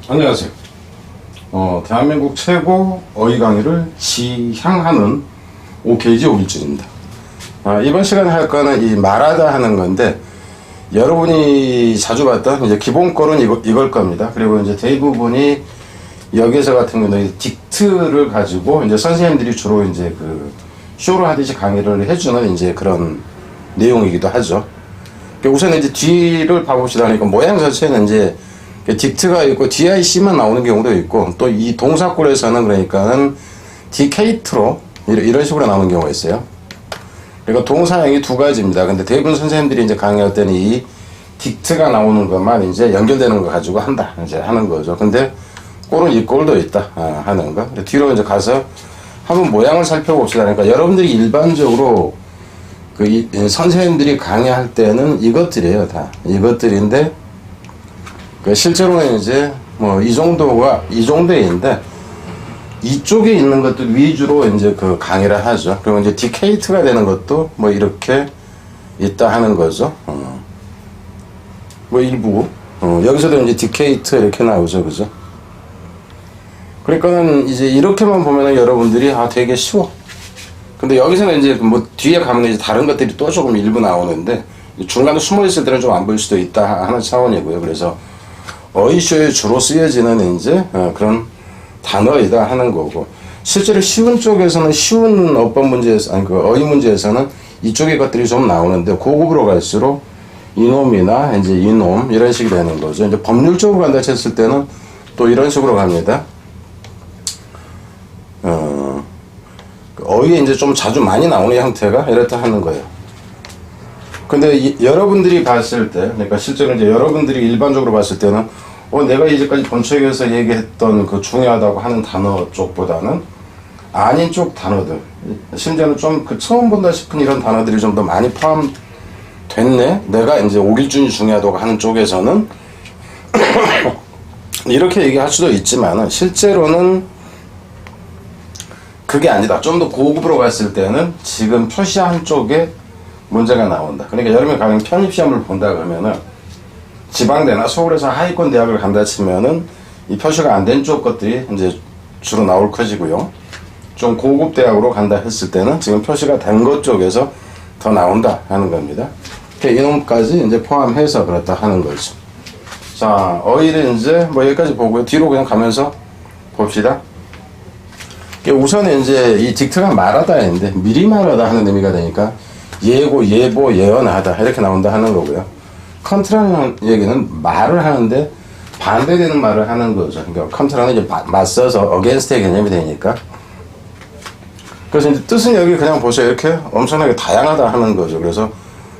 안녕하세요. 대한민국 최고 어휘 강의를 지향하는 OKG 오길준입니다. 이번 시간에 할 거는 이 말하다 하는 건데, 여러분이 자주 봤던 이제 기본권은 이걸 겁니다. 그리고 이제 대부분이 여기서 같은 경우는 딕트를 가지고 이제 선생님들이 주로 이제 그 쇼를 하듯이 강의를 해주는 이제 그런 내용이기도 하죠. 우선 이제 뒤를 봐봅시다. 그러니까 모양 자체는 이제 딕트가 있고 DIC만 나오는 경우도 있고, 또 이 동사골에서는 그러니까는 디케이트로 이런 식으로 나오는 경우가 있어요. 그러니까 동사형이 두 가지입니다. 근데 대부분 선생님들이 이제 강의할 때는 이 딕트가 나오는 것만 이제 연결되는 거 가지고 한다 이제 하는 거죠. 근데 꼴은 이 꼴도 있다 하는 거. 뒤로 이제 가서 한번 모양을 살펴봅시다. 그러니까 여러분들이 일반적으로 선생님들이 강의할 때는 이것들이에요. 다 이것들인데, 실제로는 이제 뭐 이 정도인데, 이쪽에 있는 것들 위주로 이제 그 강의를 하죠. 그리고 이제 디케이트가 되는 것도 뭐 이렇게 있다 하는 거죠. 뭐 일부 여기서도 이제 디케이트 이렇게 나오죠, 그죠? 그러니까는 이제 이렇게만 보면은 여러분들이 되게 쉬워. 근데 여기서는 이제 뭐 뒤에 가면 이제 다른 것들이 또 조금 일부 나오는데, 중간에 숨어 있을 때는 좀 안 보일 수도 있다 하는 차원이고요. 그래서 어휘쇼에 주로 쓰여지는 이제 그런 단어이다 하는 거고, 실제로 쉬운 쪽에서는 쉬운 어법 문제에서 그 어휘 문제에서는 이쪽의 것들이 좀 나오는데, 고급으로 갈수록 이놈이나 이제 이놈 이런 식이 되는 거죠. 이제 법률적으로 간다 했을 때는 또 이런 식으로 갑니다. 어휘에 이제 좀 자주 많이 나오는 형태가 이렇다 하는 거예요. 근데 여러분들이 봤을 때, 그러니까 실제로 이제 여러분들이 일반적으로 봤을 때는 내가 이제까지 본책에서 얘기했던 그 중요하다고 하는 단어 쪽보다는 아닌 쪽 단어들, 심지어는 좀 그 처음 본다 싶은 이런 단어들이 좀 더 많이 포함됐네. 내가 이제 오길준이 중요하다고 하는 쪽에서는 이렇게 얘기할 수도 있지만은, 실제로는 그게 아니다. 좀 더 고급으로 갔을 때는 지금 표시한 쪽에 문제가 나온다. 그러니까 여러분이 가령 편입시험을 본다 그러면은, 지방대나 서울에서 하위권 대학을 간다 치면은 이 표시가 안 된 쪽 것들이 이제 주로 나올 것이고요. 좀 고급 대학으로 간다 했을 때는 지금 표시가 된 것 쪽에서 더 나온다 하는 겁니다. 이놈까지 이제 포함해서 그렇다 하는 거죠. 자, 어휘를 이제 뭐 여기까지 보고요. 뒤로 그냥 가면서 봅시다. 우선 이제 이 딕트가 말하다인데, 미리 말하다 하는 의미가 되니까 예고, 예보, 예언하다 이렇게 나온다 하는 거고요. 컨트라는 얘기는 말을 하는데 반대되는 말을 하는 거죠. 그러니까 컨트라는 이제 맞서서 against의 개념이 되니까. 그래서 이제 뜻은 여기 그냥 보세요. 이렇게 엄청나게 다양하다 하는 거죠. 그래서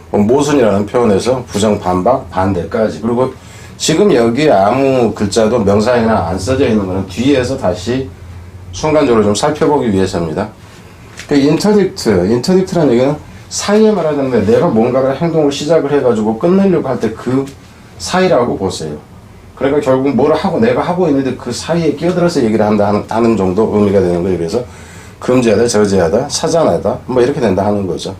모순이라는 표현에서 부정, 반박, 반대까지. 그리고 지금 여기 아무 글자도 명사에나 안 써져 있는 거는 뒤에서 다시 순간적으로 좀 살펴보기 위해서입니다. 인터딕트라는 얘기는 사이에 말하자면 내가 뭔가를 행동을 시작을 해가지고 끝내려고 할 때 그 사이라고 보세요. 그러니까 결국 뭘 하고 내가 하고 있는데 그 사이에 끼어들어서 얘기를 한다 하는 정도 의미가 되는 거예요. 그래서 금지하다, 저지하다, 사잔하다 뭐 이렇게 된다 하는 거죠.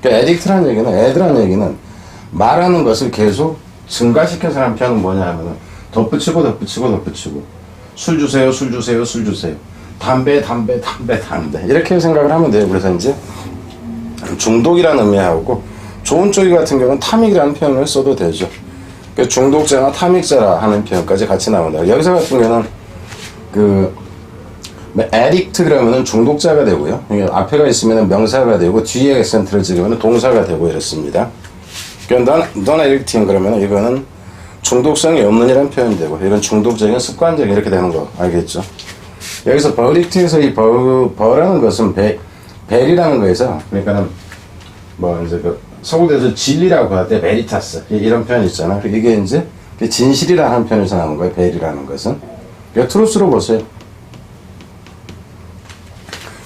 그러니까 에딕트라는 얘기는, 애드라는 얘기는 말하는 것을 계속 증가시켜서 하는 표현은 뭐냐 하면은 덧붙이고 술 주세요, 술 주세요, 술 주세요. 담배 이렇게 생각을 하면 돼요. 그래서 이제 중독이라는 의미하고, 좋은 쪽이 같은 경우는 탐닉이라는 표현을 써도 되죠. 그러니까 중독자나 탐닉자라 하는 표현까지 같이 나온다. 여기서 같은 경우는 addict 그러면은 중독자가 되고요. 앞에가 있으면 명사가 되고, 뒤에 액센트를 찍으면 동사가 되고 이렇습니다. 그러니까 non addicting 그러면 이거는 중독성이 없는 이라는 표현이 되고, 이건 중독적인 습관적인 이렇게 되는 거 알겠죠? 여기서 버릭트에서 이 버라는 것은 벨이라는 거에서, 그러니까는 뭐 이제 서구대에서 진리라고 할 때 베리타스 이런 표현이 있잖아. 이게 이제 진실이라는 표현에서 나온 거예요. 벨이라는 것은. 그러니까 트루스로 보세요.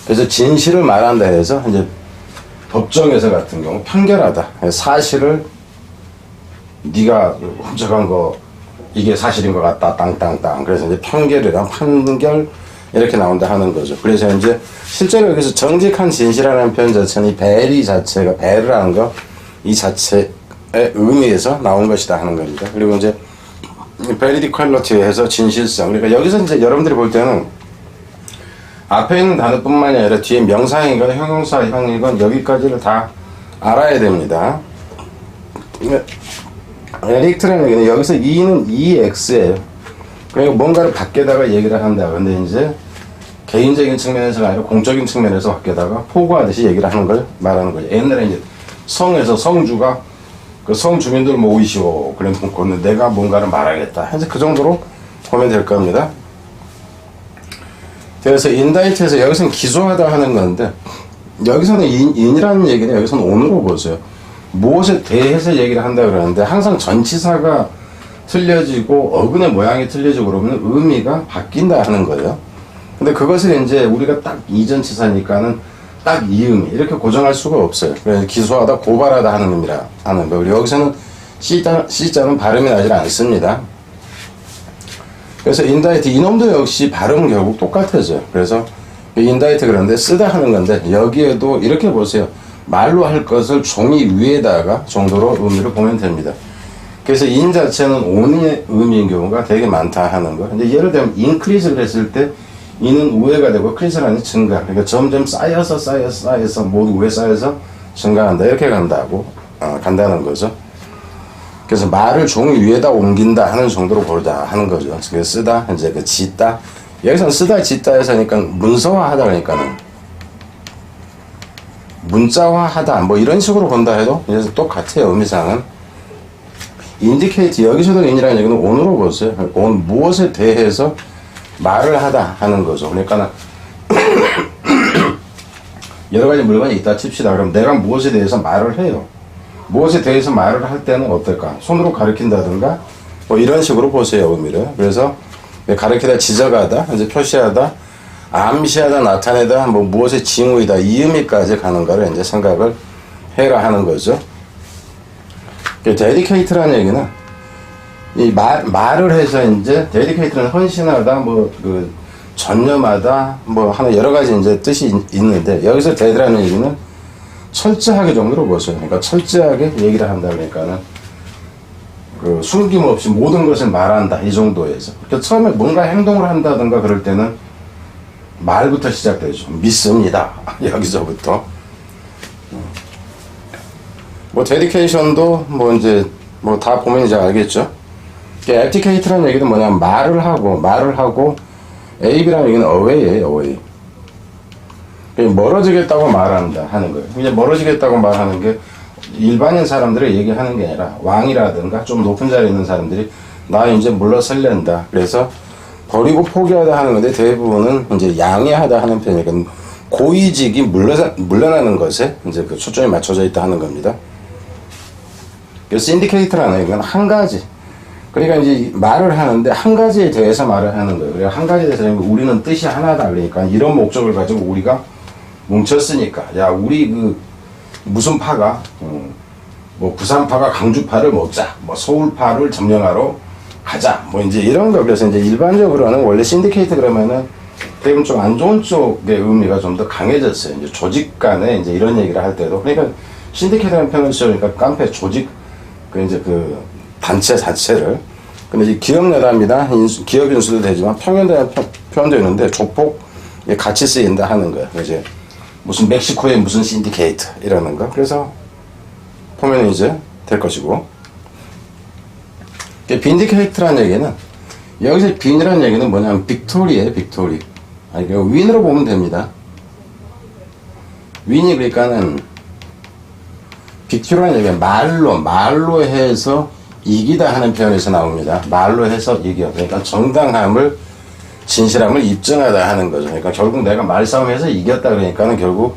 그래서 진실을 말한다 해서 이제 법정에서 같은 경우 판결하다. 사실을 네가 훔쳐간 거 이게 사실인 것 같다. 땅땅땅. 그래서 이제 판결 이렇게 나온다 하는 거죠. 그래서 이제 실제로 여기서 정직한 진실이라는 표현 자체는 이 벨이 자체가, 벨이라는 거 이 자체의 의미에서 나온 것이다 하는 겁니다. 그리고 이제 베리디퀄러티에 해서 진실성. 그러니까 여기서 이제 여러분들이 볼 때는 앞에 있는 단어뿐만이 아니라 뒤에 명사형이건 형용사형이건 여기까지를 다 알아야 됩니다. 에릭트라는 얘기는 여기서 E는 EX예요. 그러니까 뭔가를 밖에다가 얘기를 한다. 근데 이제 개인적인 측면에서가 아니라 공적인 측면에서 밖에다가 포고하듯이 얘기를 하는 걸 말하는 거죠. 옛날에 이제 성에서 성주가 그 성 주민들 모이시오. 그래놓고 내가 뭔가를 말하겠다. 현재 그 정도로 보면 될 겁니다. 그래서 인다이트에서 여기서는 기소하다 하는 건데 여기서는 인이라는 얘기는 여기서는 on으로 보세요. 무엇에 대해서 얘기를 한다 그러는데 항상 전치사가 틀려지고 어근의 모양이 틀려지고 그러면 의미가 바뀐다 하는 거예요. 근데 그것을 이제 우리가 딱 이전치사니까는 딱 이 의미 이렇게 고정할 수가 없어요. 그래서 기소하다 고발하다 하는 의미라 하는 거. 그리고 여기서는 C자는 발음이 나질 않습니다. 그래서 인다이트 이놈도 역시 발음은 결국 똑같아져요. 그래서 인다이트 그런데 쓰다 하는 건데 여기에도 이렇게 보세요. 말로 할 것을 종이 위에다가 정도로 의미를 보면 됩니다. 그래서 인 자체는 on의 의미인 경우가 되게 많다 하는 거. 이제 예를 들면 increase를 했을 때 인은 우회가 되고 크리스라는 증가. 그러니까 점점 쌓여서 모두 우에 쌓여서 증가한다. 이렇게 간다는 거죠. 그래서 말을 종이 위에다 옮긴다 하는 정도로 보자 하는 거죠. 그래서 쓰다, 이제 그 짓다. 여기서는 쓰다, 짓다에서 하니까 문서화하다 그러니까는 문자화하다 뭐 이런 식으로 본다 해도 이제 똑같아요. 의미상은. indicate 여기서도 in이라는 얘기는 on으로 보세요. on 무엇에 대해서 말을 하다 하는 거죠. 그러니까 여러 가지 물건이 있다 칩시다. 그럼 내가 무엇에 대해서 말을 해요. 무엇에 대해서 말을 할 때는 어떨까? 손으로 가리킨다든가 뭐 이런 식으로 보세요. 의미를. 그래서 가리키다, 지적하다, 이제 표시하다, 암시하다, 나타내다, 뭐 무엇의 징후이다 이 의미까지 가는 거를 이제 생각을 해라 하는 거죠. 데디케이트라는 얘기는 이 말을 해서 이제 데디케이트는 헌신하다, 뭐 그 전념하다, 뭐 하는 여러 가지 이제 뜻이 있는데 여기서 데드라는 얘기는 철저하게 정도로 보세요. 그러니까 철저하게 얘기를 한다 그러니까는 그 숨김없이 모든 것을 말한다 이 정도에서. 그러니까 처음에 뭔가 행동을 한다든가 그럴 때는 말부터 시작되죠. 믿습니다. 여기서부터. 뭐 데디케이션도 뭐 이제 뭐 다 보면 이제 알겠죠. abdicate라는 얘기는 뭐냐면 말을 하고 abe라는 얘기는 away예요. away. 멀어지겠다고 말한다 하는 거예요. 이제 멀어지겠다고 말하는 게 일반인 사람들이 얘기하는 게 아니라 왕이라든가 좀 높은 자리에 있는 사람들이 나 이제 물러설렌다. 그래서 버리고 포기하다 하는 건데 대부분은 이제 양해하다 하는 편이니까 고위직이 물러나는 것에 이제 그 초점이 맞춰져 있다 하는 겁니다. 그래서 인디케이터라는 건 한 가지. 그러니까 이제 말을 하는데 한 가지에 대해서 말을 하는 거예요. 그러니까 한 가지에 대해서 우리는 뜻이 하나다. 그러니까 이런 목적을 가지고 우리가 뭉쳤으니까 야 우리 그 무슨 파가 뭐 부산파가 강주파를 먹자. 뭐 서울파를 점령하러 가자. 뭐 이제 이런 거. 그래서 이제 일반적으로는 원래 신디케이트 그러면은 대부분 좀 안 좋은 쪽의 의미가 좀 더 강해졌어요. 이제 조직 간에 이제 이런 얘기를 할 때도. 그러니까 신디케이트라는 표현을 써요. 그러니까 깡패 조직 그 이제 그 단체 자체를. 근데 이제 기업여담이나 기업 인수도 되지만 평연대한 표현도 있는데 조폭 같이 쓰인다 하는 거예요. 이제 무슨 멕시코의 무슨 신디케이트 이러는 거. 그래서 보면 이제 될 것이고. 빈디케이트라는 얘기는 여기서 빈이라는 얘기는 뭐냐면 빅토리예요. 빅토리. 아니 그 윈으로 보면 됩니다. 윈이 그러니까는 빅토리라는 얘기는 말로 해서 이기다 하는 표현에서 나옵니다. 말로 해서 이겨. 그러니까 정당함을 진실함을 입증하다 하는 거죠. 그러니까 결국 내가 말싸움에서 이겼다 그러니까는 결국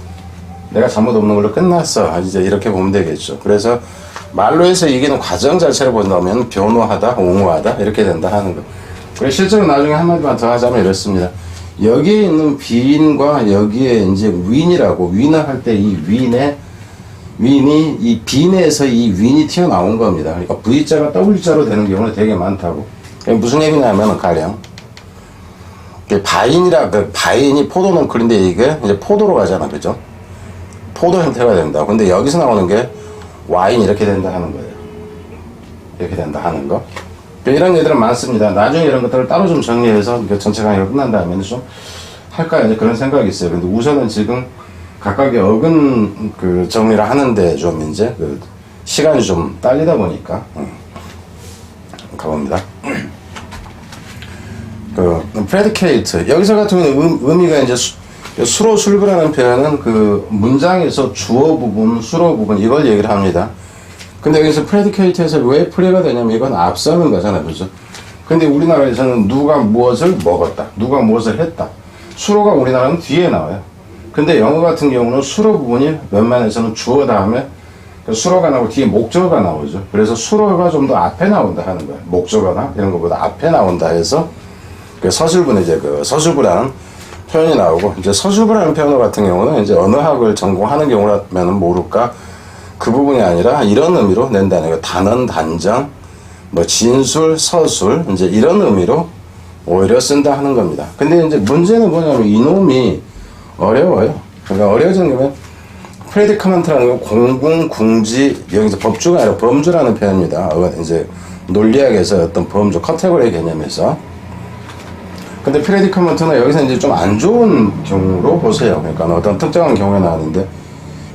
내가 잘못 없는 걸로 끝났어. 이제 이렇게 보면 되겠죠. 그래서 말로 해서 이기는 과정 자체를 본다면 변호하다, 옹호하다 이렇게 된다 하는 거. 그래서 실제로 나중에 한마디만 더 하자면 이렇습니다. 여기에 있는 빈과 여기에 이제 윈이라고 윈을 할 때 이 윈이 이 빈에서 이 윈이 튀어나온 겁니다. 그러니까 V자가 W자로 되는 경우는 되게 많다고. 무슨 얘기냐면 가령 바인이 포도농클인데 이게 이제 포도로 가잖아, 그죠? 포도 형태가 된다. 근데 여기서 나오는 게 와인 이렇게 된다 하는 거예요. 이렇게 된다 하는 거. 이런 예들은 많습니다. 나중에 이런 것들을 따로 좀 정리해서 전체 강의가 끝난 다음에는 좀 할까 이제 그런 생각이 있어요. 근데 우선은 지금 각각의 어근 그 정리를 하는데 좀 이제 그 시간이 좀 딸리다 보니까 가봅니다. 그 predicate 여기서 같은 경우는 의미가 이제 수로 출구라는 표현은 그 문장에서 주어 부분, 수로 부분 이걸 얘기를 합니다. 근데 여기서 predicate에서 왜 프레가 되냐면 이건 앞서는 거잖아요, 그죠? 근데 우리나라에서는 누가 무엇을 먹었다, 누가 무엇을 했다. 수로가 우리나라는 뒤에 나와요. 근데 영어 같은 경우는 수로 부분이 웬만해서는 주어 다음에 수로가 나오고 뒤에 목적어가 나오죠. 그래서 수로가 좀 더 앞에 나온다 하는 거예요. 목적어나 이런 것보다 앞에 나온다 해서 그 서술부는 이제 그 서술부라는 표현이 나오고, 이제 서술부라는 표현 같은 경우는 이제 언어학을 전공하는 경우라면 모를까 그 부분이 아니라 이런 의미로 낸다는 거예요. 단언, 단정, 뭐 진술, 서술 이제 이런 의미로 오히려 쓴다 하는 겁니다. 근데 이제 문제는 뭐냐면 이놈이 어려워요. 그러니까 어려워지는 게 프레디커먼트라는 건 공분, 궁지, 여기서 법주가 아니라 범주라는 표현입니다. 이제 논리학에서 어떤 범주, 카테고리의 개념에서. 근데 프레디커먼트는 여기서 이제 좀 안 좋은 경우로 보세요. 그러니까 어떤 특정한 경우에 나왔는데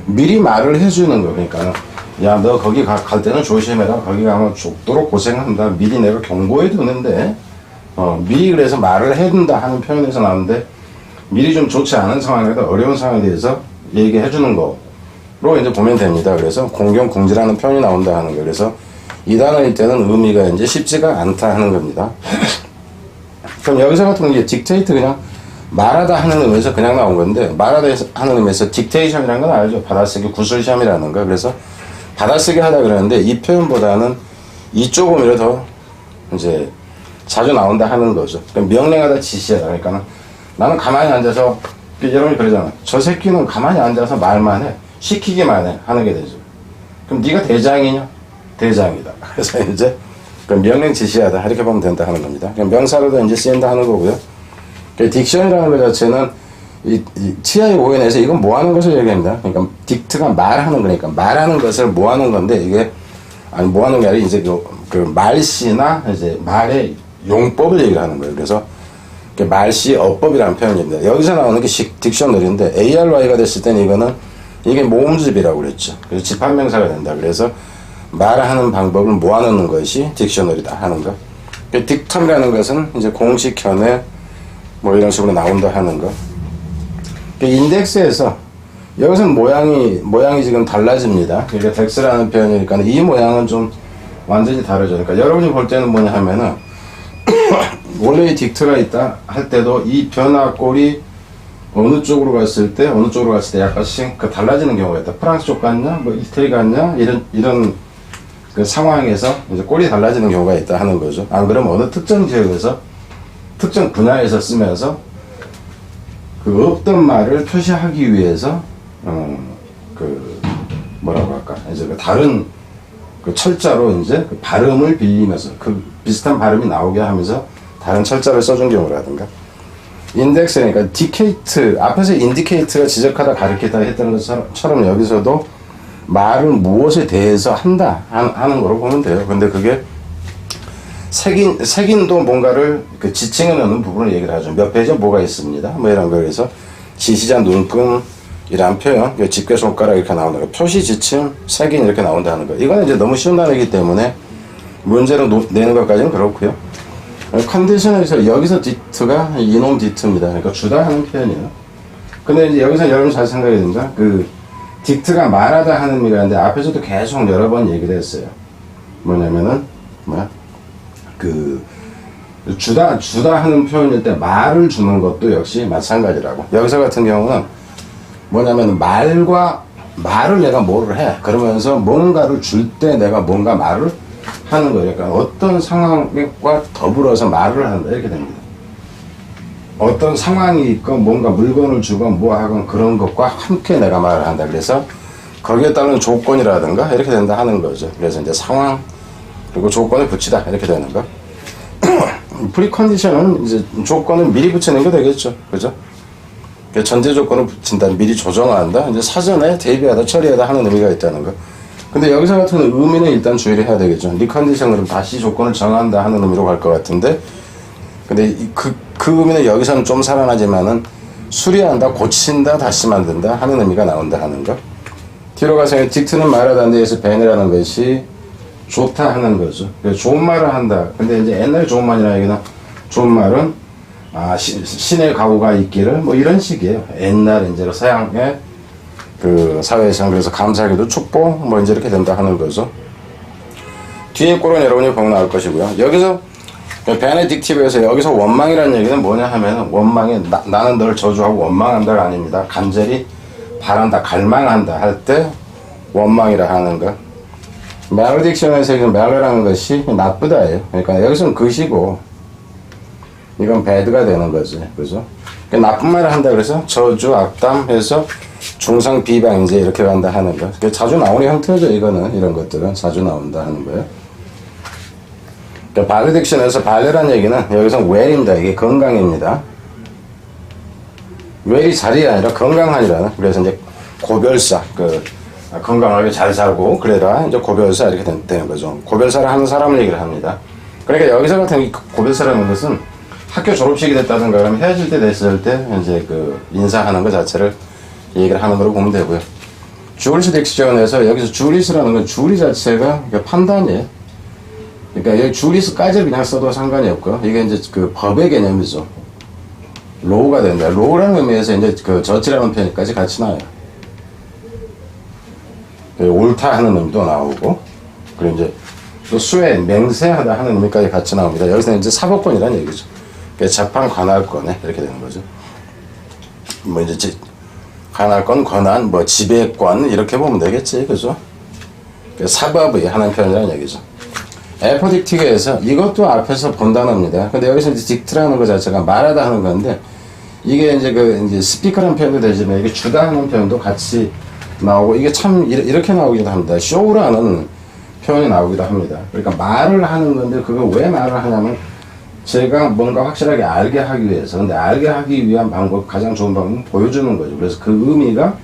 미리 말을 해주는 거. 그러니까 야, 너 거기 갈 때는 조심해라. 거기 가면 죽도록 고생한다. 미리 내가 경고해 두는데 미리 그래서 말을 해둔다 하는 표현에서 나오는데 미리 좀 좋지 않은 상황에도 어려운 상황에 대해서 얘기해 주는 거로 이제 보면 됩니다. 그래서 공경, 궁지라는 표현이 나온다 하는 거예요. 그래서 이 단어일 때는 의미가 이제 쉽지가 않다 하는 겁니다. 그럼 여기서 같은 경우는 딕테이트 그냥 말하다 하는 의미에서 그냥 나온 건데, 말하다 하는 의미에서 딕테이션이라는 건 알죠. 받아쓰기 구술시험이라는 거. 그래서 받아쓰기 하다 그러는데 이 표현보다는 이쪽 의미로 더 이제 자주 나온다 하는 거죠. 그러니까 명령하다 지시하다. 그러니까 나는 가만히 앉아서, 여러분이 그러잖아. 저 새끼는 가만히 앉아서 말만 해. 시키기만 해. 하는 게 되죠. 그럼 네가 대장이냐? 대장이다. 그래서 이제 명령 지시하다. 이렇게 보면 된다 하는 겁니다. 명사로도 이제 쓰인다 하는 거고요. 딕션이라는 것 자체는 이 TI 오연에서 이건 뭐 하는 것을 얘기합니다. 그러니까 딕트가 말하는 거니까 말하는 것을 뭐 하는 건데, 이게 아니 뭐 하는 게 아니라 이제 그 말씨나 이제 말의 용법을 얘기를 하는 거예요. 그래서 말씨 어법이라는 표현입니다. 여기서 나오는 게 딕셔너리인데 ARY가 됐을 때는 이거는 이게 모음집이라고 그랬죠. 그래서 집합명사가 된다. 그래서 말하는 방법을 모아놓는 것이 딕셔너리다 하는 거. 딕텀이라는 것은 이제 공식현에 뭐 이런 식으로 나온다 하는 거. 인덱스에서 여기서는 모양이 지금 달라집니다. 그러니까 덱스라는 표현이니까 이 모양은 좀 완전히 다르죠. 그러니까 여러분이 볼 때는 뭐냐 하면은 원래 이 딕트가 있다 할 때도 이 변화꼴이 어느 쪽으로 갔을 때 약간씩 달라지는 경우가 있다. 프랑스 쪽 같냐, 뭐 이태리 같냐, 이런 그 상황에서 이제 꼴이 달라지는 경우가 있다 하는 거죠. 안 그러면 어느 특정 지역에서 특정 분야에서 쓰면서 그 없던 말을 표시하기 위해서 그 뭐라고 할까, 이제 그 다른 그 철자로 이제 그 발음을 빌리면서 그 비슷한 발음이 나오게 하면서 다른 철자를 써준 경우라든가. 인덱스니까 디케이트, 앞에서 인디케이트가 지적하다, 가리키다 했던 것처럼 여기서도 말을 무엇에 대해서 한다 하는 거로 보면 돼요. 근데 그게 색인도 뭔가를 그 지칭해 놓는 부분을 얘기를 하죠. 몇 페이지에 뭐가 있습니다. 뭐 이런 거. 그래서 지시자, 눈금이란 표현, 집게, 손가락 이렇게 나오는 거. 표시, 지침, 색인 이렇게 나온다는 거. 이거는 이제 너무 쉬운 단어이기 때문에 문제로 내는 것까지는 그렇고요. 컨디션에서 여기서 디트가 이놈 디트입니다. 그러니까 주다 하는 표현이에요. 근데 이제 여기서 여러분 잘 생각해야 됩니다. 그 딕트가 말하다 하는 의미가 있는데 앞에서도 계속 여러 번 얘기를 했어요. 뭐냐면은 그 주다 하는 표현일 때 말을 주는 것도 역시 마찬가지라고. 여기서 같은 경우는 뭐냐면 말을 내가 뭐를 해. 그러면서 뭔가를 줄 때 내가 뭔가 말을 하는 거예요. 그러니까 어떤 상황과 더불어서 말을 한다 이렇게 됩니다. 어떤 상황이 있고 뭔가 물건을 주건 뭐 하건 그런 것과 함께 내가 말을 한다. 그래서 거기에 따른 조건이라든가 이렇게 된다 하는 거죠. 그래서 이제 상황 그리고 조건을 붙이다 이렇게 되는 거. 프리컨디션은 이제 조건을 미리 붙이는 게 되겠죠. 그죠? 전제 조건을 붙인다, 미리 조정한다, 이제 사전에 대비하다, 처리하다 하는 의미가 있다는 거. 근데 여기서 같은 의미는 일단 주의를 해야 되겠죠. 리컨디션 그럼 다시 조건을 정한다 하는 의미로 갈 것 같은데, 근데 그 의미는 여기서는 좀 살아나지만은 수리한다, 고친다, 다시 만든다 하는 의미가 나온다 하는 거. 뒤로 가서 딕트는 말하다는 데에서 벤이라는 것이 좋다 하는 거죠. 좋은 말을 한다. 근데 이제 옛날 좋은 말이라 얘기는 좋은 말은 신의 가호가 있기를 뭐 이런 식이에요. 옛날 이제 서양의 그 사회에서 그래서 감사하게도 축복 뭐 이제 이렇게 된다 하는 거죠. 뒤에 꼴은 여러분이 보면 나올 것이고요. 여기서 베네딕티브에서 여기서 원망이라는 얘기는 뭐냐 하면 원망이 나는 널 저주하고 원망한다가 아닙니다. 간절히 바란다, 갈망한다 할 때 원망이라 하는 거. 멜로딕션에서 멜로라는 것이 나쁘다예요. 그러니까 여기서는 것이고 이건 배드가 되는 거지, 그죠? 나쁜 말을 한다 그래서 저주, 악담 해서 중상, 비방 이제 이렇게 간다 하는 거. 자주 나오는 형태죠. 이거는 이런 것들은 자주 나온다 하는 거예요. 그러니까 발레딕션에서 발레란 얘기는 여기서 웰입니다. 이게 건강입니다. 웰이 자리가 아니라 건강하니라는. 그래서 이제 고별사 건강하게 잘 살고 그래라 이제 고별사 이렇게 되는 거죠. 고별사를 하는 사람을 얘기를 합니다. 그러니까 여기서 같은 고별사라는 것은 학교 졸업식이 됐다든가 그러면 헤어질 때 됐을 때 이제 그 인사하는 것 자체를 얘기를 하는 거로 보면 되고요. 주리스 딕션에서 여기서 주리스라는 건 주리 자체가 판단이에요. 그러니까 여기 주리스까지 그냥 써도 상관이 없고 이게 이제 그 법의 개념이죠. 로우가 된다. 로우라는 의미에서 이제 그 저지라는 표현까지 같이 나와요. 옳다 하는 의미도 나오고, 그리고 이제 또 수혜, 맹세하다 하는 의미까지 같이 나옵니다. 여기서는 이제 사법권이라는 얘기죠. 재판 관할권에 이렇게 되는 거죠. 뭐 이제 관할권, 권한, 뭐 지배권 이렇게 보면 되겠지, 그죠? 사법의 하는 표현이라는 얘기죠. 에포딕틱에서 이것도 앞에서 본 단어입니다. 근데 여기서 이제 딕트라는 것 자체가 말하다 하는 건데, 이게 이제 이제 스피커라는 표현도 되지만 이게 주다 하는 표현도 같이 나오고 이게 참 이렇게 나오기도 합니다. 쇼라는 표현이 나오기도 합니다. 그러니까 말을 하는 건데 그거 왜 말을 하냐면 제가 뭔가 확실하게 알게 하기 위해서. 근데 알게 하기 위한 방법, 가장 좋은 방법은 보여주는 거죠. 그래서 그 의미가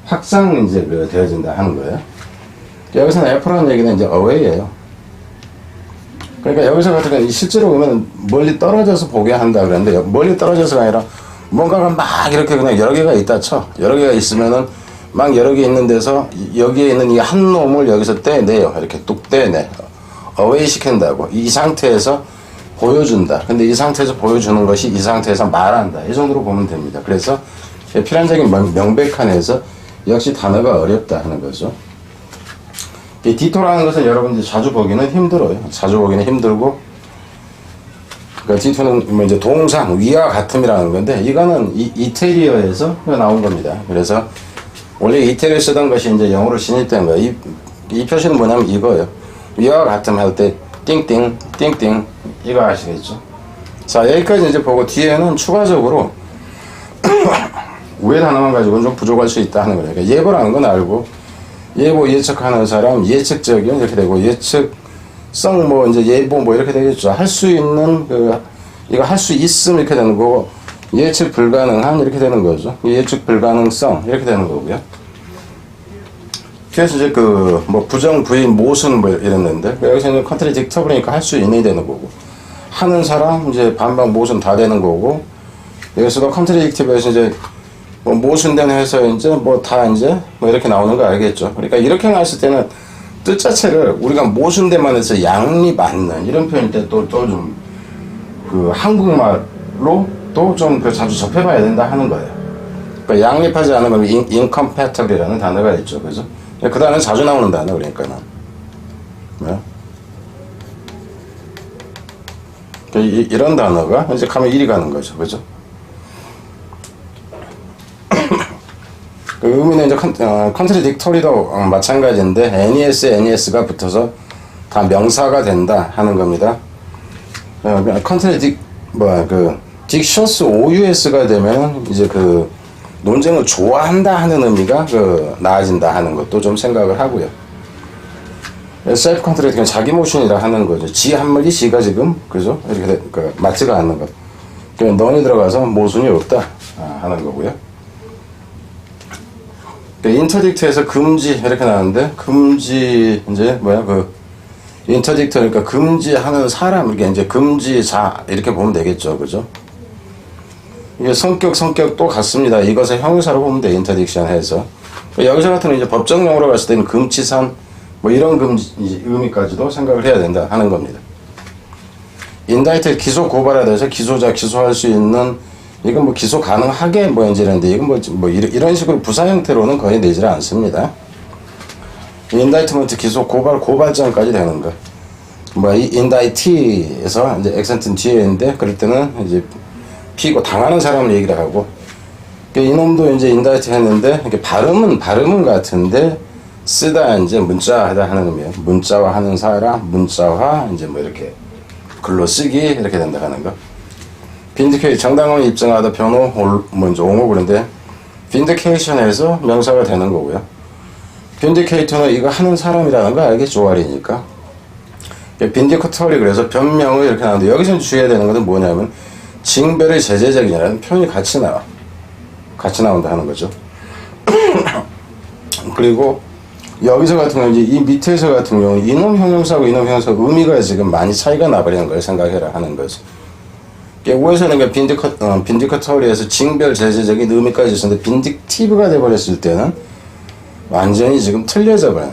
확장 이제 되어진다 하는 거예요. 여기서는 F라는 얘기는 이제 away예요. 그러니까 여기서 같은 경우는 실제로 보면 멀리 떨어져서 보게 한다 그랬는데 멀리 떨어져서가 아니라 뭔가가 막 이렇게 그냥 여러 개가 있다 쳐. 여러 개가 있으면은 막 여러 개 있는 데서 여기에 있는 이 한 놈을 여기서 떼내요. 이렇게 뚝 떼내. 어웨이 시킨다고. 이 상태에서 보여준다. 근데 이 상태에서 보여주는 것이 이 상태에서 말한다. 이 정도로 보면 됩니다. 그래서 필연적인 명백한에서 역시 단어가 어렵다 하는 거죠. 이 디토라는 것은 여러분들이 자주 보기는 힘들어요. 자주 보기는 힘들고, 그러니까 디토는 뭐 이제 동상, 위와 같음이라는 건데, 이거는 이태리어에서 나온 겁니다. 그래서 원래 이태리어 쓰던 것이 이제 영어로 신입된 거예요. 이 표시는 뭐냐면 이거예요. 위와 같음 할 때, 띵띵, 띵띵, 이거 아시겠죠? 자, 여기까지 이제 보고 뒤에는 추가적으로 왜 단어만 가지고는 좀 부족할 수 있다 하는 거예요. 그러니까 예보라는 건 알고, 예보 예측하는 사람, 예측적인 이렇게 되고, 예측성 뭐 이제 예보 뭐 이렇게 되겠죠. 할 수 있는 이거 할 수 있음 이렇게 되는 거고, 예측 불가능한 이렇게 되는 거죠. 예측 불가능성 이렇게 되는 거고요. 그래서 이제 뭐 부정, 부인, 모순 뭐 이랬는데, 여기서는 컨트리딕터 그러니까 할 수 있는 되는 거고, 하는 사람 이제 반박 모순 다 되는 거고, 여기서도 컨트리딕티브에서 이제 뭐 모순된 해서 이제 뭐 다 이제 뭐 이렇게 나오는 거 알겠죠. 그러니까 이렇게 나왔을 때는 뜻 자체를 우리가 모순된만 해서 양립 않는 이런 표현일 때 또 좀 한국말로 또 좀 자주 접해봐야 된다 하는 거예요. 그러니까 양립하지 않으면 incompatible이라는 단어가 있죠, 그죠? 그 단어는 자주 나오는 단어 그러니까는. 네? 이런 단어가 이제 가면 일이 가는 거죠, 그죠? 그 의미는 이제 컨트리딕토리도 마찬가지인데 NES가 붙어서 다 명사가 된다 하는 겁니다. 딕셔스 OUS가 되면 이제 논쟁을 좋아한다 하는 의미가 나아진다 하는 것도 좀 생각을 하고요. 셀프 컨트리딕은 자기 모션이라 하는 거죠. 지 한 마리 지가 지금 그죠? 이렇게 맞지가 않는 것. 그러니까 넌이 들어가서 모순이 없다 하는 거고요. 그러니까 인터딕트에서 금지 이렇게 나왔는데, 금지 이제 뭐야 그 인터딕트 그러니까 금지하는 사람 이렇게 이제 금지자 이렇게 보면 되겠죠, 그죠? 이게 성격도 같습니다. 이것의 형용사로 보면 돼, 인터딕션 해서. 그러니까 여기서 같은 이제 법정 용어로 봤을 때는 금치산 뭐 이런 금지 의미까지도 생각을 해야 된다 하는 겁니다. 인다이트 기소 고발에 대해서 기소자 기소할 수 있는 이건 뭐 기소 가능하게 뭐 이제 이런데 이건 뭐 이런 식으로 부사 형태로는 거의 내지를 않습니다. 인다이트먼트 기소 고발장까지 되는 거. 뭐 이 인다이티에서 이제 액센트는 뒤에 있는데 그럴 때는 이제 피고 당하는 사람을 얘기를 하고 이놈도 이제 인다이트 했는데 이렇게 발음은 같은데 쓰다 이제 문자하다 하는 의미예요. 문자화 하는 사람, 문자화 이제 뭐 이렇게 글로 쓰기 이렇게 된다 하는 거. 빈디케이 정당을 입증하다 변호 먼저 옹호 그런데 빈디케이션에서 명사가 되는 거고요. 빈디케이터는 이거 하는 사람이라는 거 알겠죠? 조알이니까. 빈디커터리 그래서 변명을 이렇게 나오는데 여기서 주의해야 되는 것은 뭐냐면 징별의 제재적이라는 표현이 같이 나온다 하는 거죠. 그리고 여기서 같은 경우 이제 이 밑에서 같은 경우 이놈 형용사하고 이놈 형용사 의미가 지금 많이 차이가 나버리는 걸 생각해라 하는 거죠. 위에서는 빈디커터리에서 징별 제재적인 의미까지 있었는데 빈딕티브가 돼버렸을 때는 완전히 지금 틀려져 버려.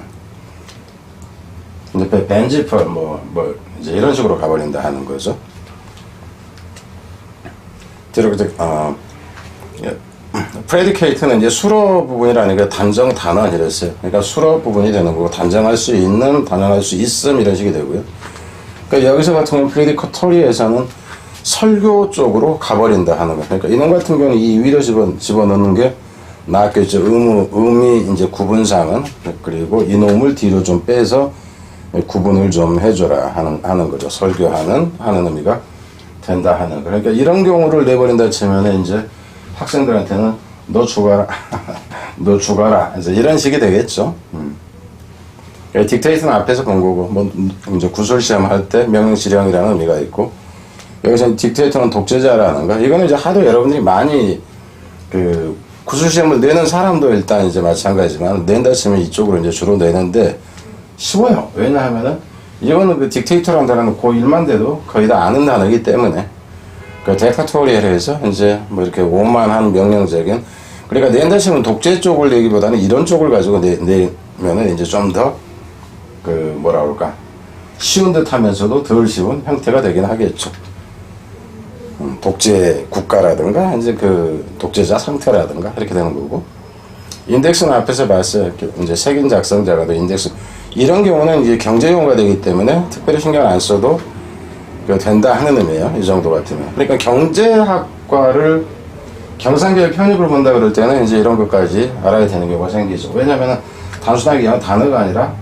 이제 벤지펄 뭐 이제 이런 식으로 가버린다 하는 거죠. 프레디케이트는 이제 수로 부분이라는 단정 단원 이랬어요. 그러니까 수로 부분이 되는 거고 단정할 수 있는, 단정할 수 있음 이런 식이 되고요. 그러니까 여기서 같은 경우는 프레디커터리에서는 설교 쪽으로 가버린다 하는 거예요. 그러니까 이놈 같은 경우는 이 위로 집어넣는 게 낫겠죠. 의미 이제 구분상은 그리고 이놈을 뒤로 좀 빼서 구분을 좀 해줘라 하는 거죠. 설교하는 의미가 된다 하는 거. 그러니까 이런 경우를 내버린다 치면은 이제 학생들한테는 너 죽어라, 너 죽어라 이제 이런 식이 되겠죠. 그러니까 딕테이트는 앞에서 본 거고 뭐 이제 구술 시험 할 때 명령지령이라는 의미가 있고 여기서 딕테이터는 독재자라는 거. 이거는 이제 하도 여러분들이 많이 그 구술 시험을 내는 사람도 일단 이제 마찬가지지만 낸다 치면 이쪽으로 이제 주로 내는데 쉬워요. 왜냐하면은 이거는 그 딕테이터라는 단어는 고1만 돼도 거의 다 아는 단어이기 때문에 그 데카토리얼에서 이제 뭐 이렇게 오만한 명령적인 그러니까 낸다 치면 독재 쪽을 내기보다는 이런 쪽을 가지고 내면은 이제 좀 더 그 뭐라 그럴까 쉬운 듯 하면서도 덜 쉬운 형태가 되긴 하겠죠. 독재 국가라든가 이제 그 독재자 상태라든가 이렇게 되는 거고 인덱스는 앞에서 봤어요. 이제 색인 작성자가 돼 인덱스 이런 경우는 이제 경제 용어가 되기 때문에 특별히 신경 안 써도 된다 하는 의미예요. 이 정도 같으면. 그러니까 경제학과를 경상계열 편입을 본다 그럴 때는 이제 이런 것까지 알아야 되는 경우가 생기죠. 왜냐면은 단순하게 그냥 단어가 아니라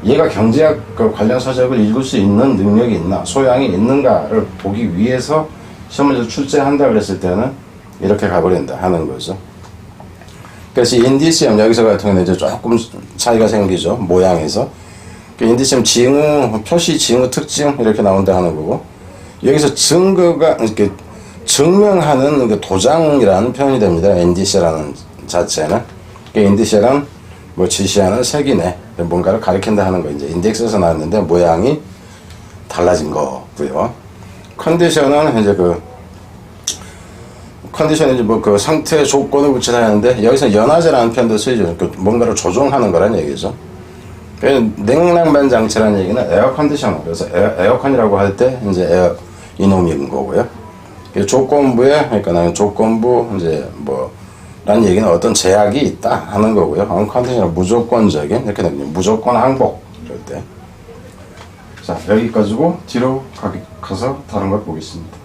얘가 경제학 관련 서적을 읽을 수 있는 능력이 있나, 소양이 있는가를 보기 위해서 시험을 출제한다 그랬을 때는 이렇게 가버린다 하는 거죠. 그래서 인디시엄 여기서 같은 경우는 이제 조금 차이가 생기죠. 모양에서. 인디시엄 징후, 표시 징후 특징 이렇게 나온다 하는 거고 여기서 증거가 이렇게 증명하는 도장이라는 표현이 됩니다. 인디시라는 자체는. 인디시란 뭐 지시하는 색이네. 뭔가를 가리킨다 하는 거 이제 인덱스에서 나왔는데 모양이 달라진 거고요. 컨디션은 이제 컨디션은 이제 뭐 그 상태 조건을 붙이다 하는데 여기서 연화제라는 표현도 쓰이죠. 뭔가를 조종하는 거란 얘기죠. 냉난방 장치라는 얘기는 에어 컨디셔너. 그래서 에어컨이라고 할 때 이제 에어 이놈인 거고요. 조건부에 그러니까 나는 조건부 이제 뭐 라는 얘기는 어떤 제약이 있다 하는 거고요. 언컨디셔널 무조건적인 이렇게 됩니다. 무조건 항복 이럴 때. 자 여기까지고 뒤로 가서 다른 걸 보겠습니다.